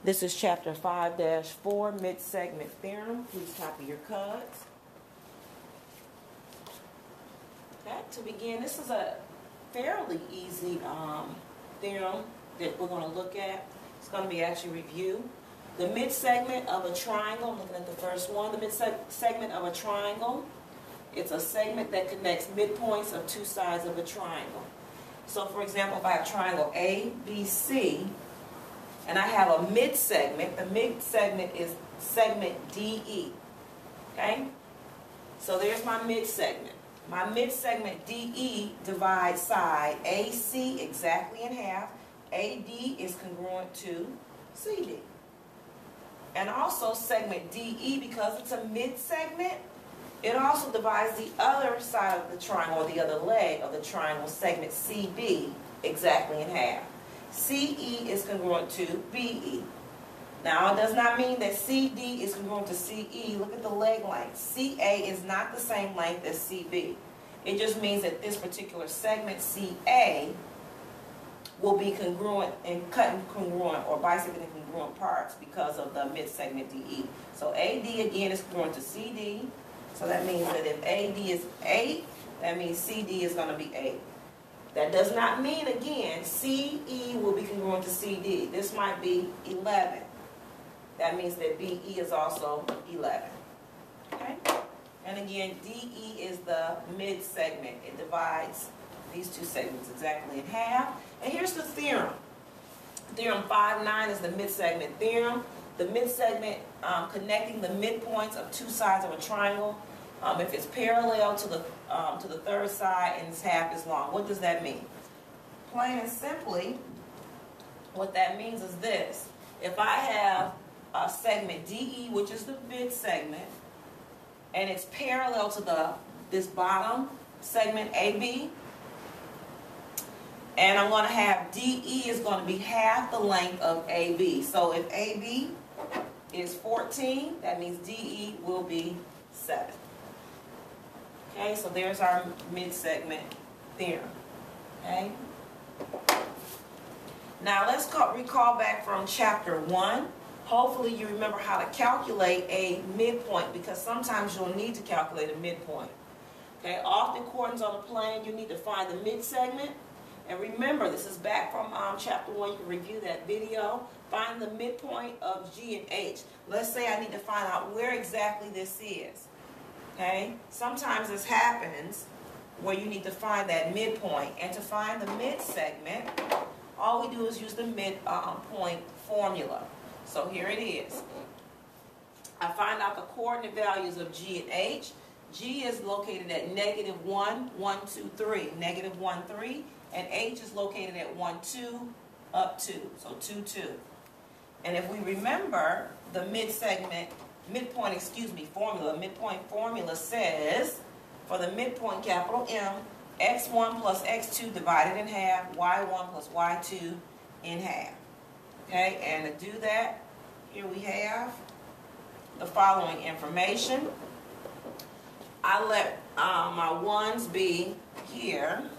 This is chapter 5-4, Midsegment Theorem. Please copy your cards. Okay, to begin, this is a fairly easy theorem that we're going to look at. It's going to be actually review. The midsegment of a triangle, I'm looking at the first one, the midsegment of a triangle, it's a segment that connects midpoints of two sides of a triangle. So for example, if I have triangle A, B, C, and I have a midsegment, the midsegment is segment DE. Okay? So there's my midsegment. My midsegment DE divides side AC exactly in half. AD is congruent to CD. And also segment DE, because it's a midsegment, it also divides the other side of the triangle, or the other leg of the triangle, segment CB, exactly in half. CE is congruent to BE. Now, it does not mean that CD is congruent to CE. Look at the leg length. CA is not the same length as CB. It just means that this particular segment, CA, will be congruent and cut in congruent or bisected in congruent parts because of the midsegment DE. So AD, again, is congruent to CD. So that means that if AD is 8, that means CD is going to be 8. That does not mean, again, CE will be congruent to CD. This might be 11. That means that BE is also 11. Okay? And again, DE is the mid-segment. It divides these two segments exactly in half. And here's the theorem. Theorem 5.9 is the mid-segment theorem. The mid-segment connecting the midpoints of two sides of a triangle. If it's parallel to the third side and it's half as long. What does that mean? Plain and simply, what that means is this. If I have a segment DE, which is the mid-segment, and it's parallel to this bottom segment AB, and I'm going to have DE is going to be half the length of AB. So if AB is 14, that means DE will be 7. Okay, so there's our mid-segment theorem. Okay. Now let's recall back from chapter 1. Hopefully you remember how to calculate a midpoint, because sometimes you'll need to calculate a midpoint. Okay, off the coordinates on the plane, you need to find the midsegment. And remember, this is back from chapter 1. You can review that video. Find the midpoint of G and H. Let's say I need to find out where exactly this is. Okay? Sometimes this happens where you need to find that midpoint. And to find the midsegment, all we do is use the midpoint formula. So here it is. I find out the coordinate values of G and H. G is located at -1, 1, 2, 3. -1, 3. And H is located at 1, 2, up 2. So 2, 2. And if we remember the midpoint formula says, for the midpoint, capital M, x1 plus x2 divided in half, y1 plus y2 in half. Okay, and to do that, here we have the following information. I let my ones be here.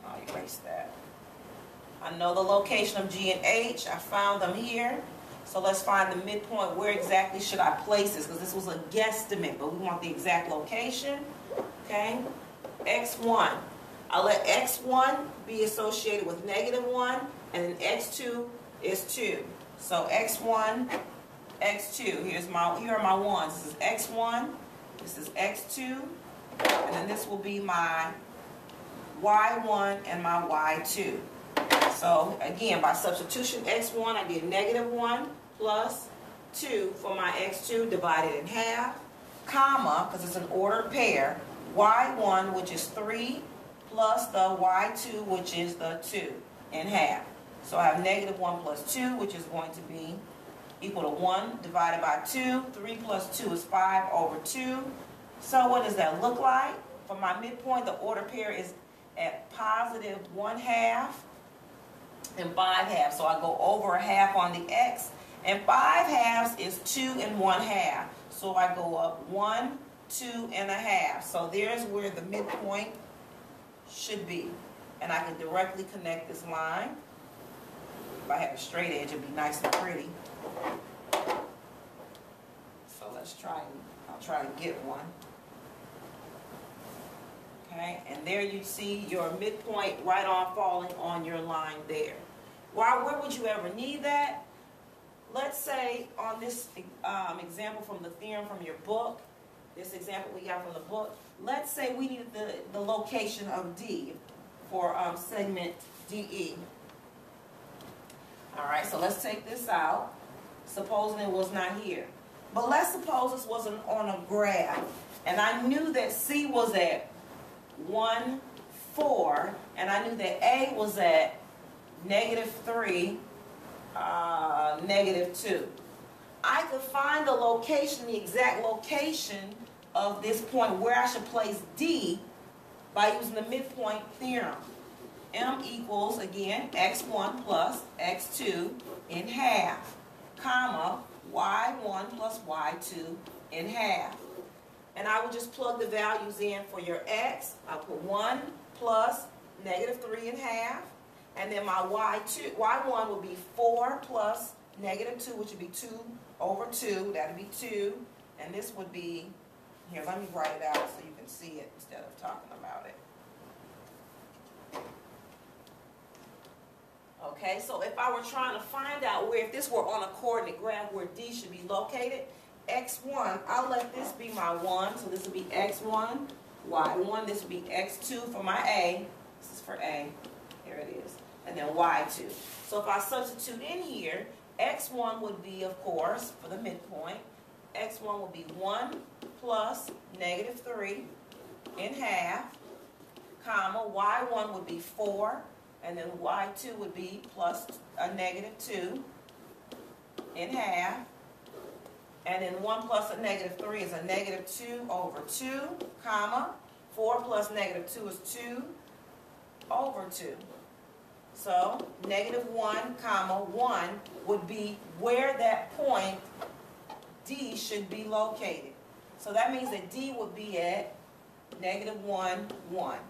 I'll erase that. I know the location of G and H. I found them here. So let's find the midpoint. Where exactly should I place this? Because this was a guesstimate, but we want the exact location. Okay? X1. I'll let X1 be associated with -1, and then X2 is 2. So X1, X2. Here are my ones. This is X1. This is X2. And then this will be my Y1 and my Y2. So again, by substitution, X1, I did -1 plus 2 for my X2 divided in half, comma, because it's an ordered pair, Y1, which is 3, plus the Y2, which is the 2, in half. So I have -1 plus 2, which is going to be equal to 1 divided by 2. 3 plus 2 is 5 over 2. So what does that look like? For my midpoint, the ordered pair is at +1/2 and 5/2. So I go over a half on the X, and 5/2 is 2 and 1/2. So I go up 1, 2 1/2. So there's where the midpoint should be. And I can directly connect this line I had a straight edge, it'd be nice and pretty. So let's try, I'll try and get one. Okay, and there you see your midpoint right on falling on your line there. Where would you ever need that? Let's say on this example from the theorem from your book, this example we got from the book, let's say we needed the location of D for segment DE. All right, so let's take this out, supposing it was not here. But let's suppose this wasn't on a graph, and I knew that C was at 1, 4, and I knew that A was at -3, -2. I could find the location, the exact location of this point where I should place D by using the midpoint theorem. M equals, again, x1 plus x2 in half, comma, y1 plus y2 in half. And I would just plug the values in for your x. I'll put 1 plus -3 in half. And then my y1 would be 4 plus -2, which would be 2 over 2. That would be 2. And this would be, here, let me write it out so you can see it instead of talking about it. Okay, so if I were trying to find out where, if this were on a coordinate graph where D should be located, x1, I'll let this be my 1, so this would be x1, y1, this would be x2 for my A, this is for A, here it is, and then y2. So if I substitute in here, x1 would be, of course, for the midpoint, x1 would be 1 plus -3 in half, comma, y1 would be 4, and then y2 would be plus a -2 in half. And then 1 plus a -3 is a -2 over 2, comma, 4 plus -2 is 2 over 2. So, -1, comma, 1 would be where that point D should be located. So that means that D would be at -1, 1.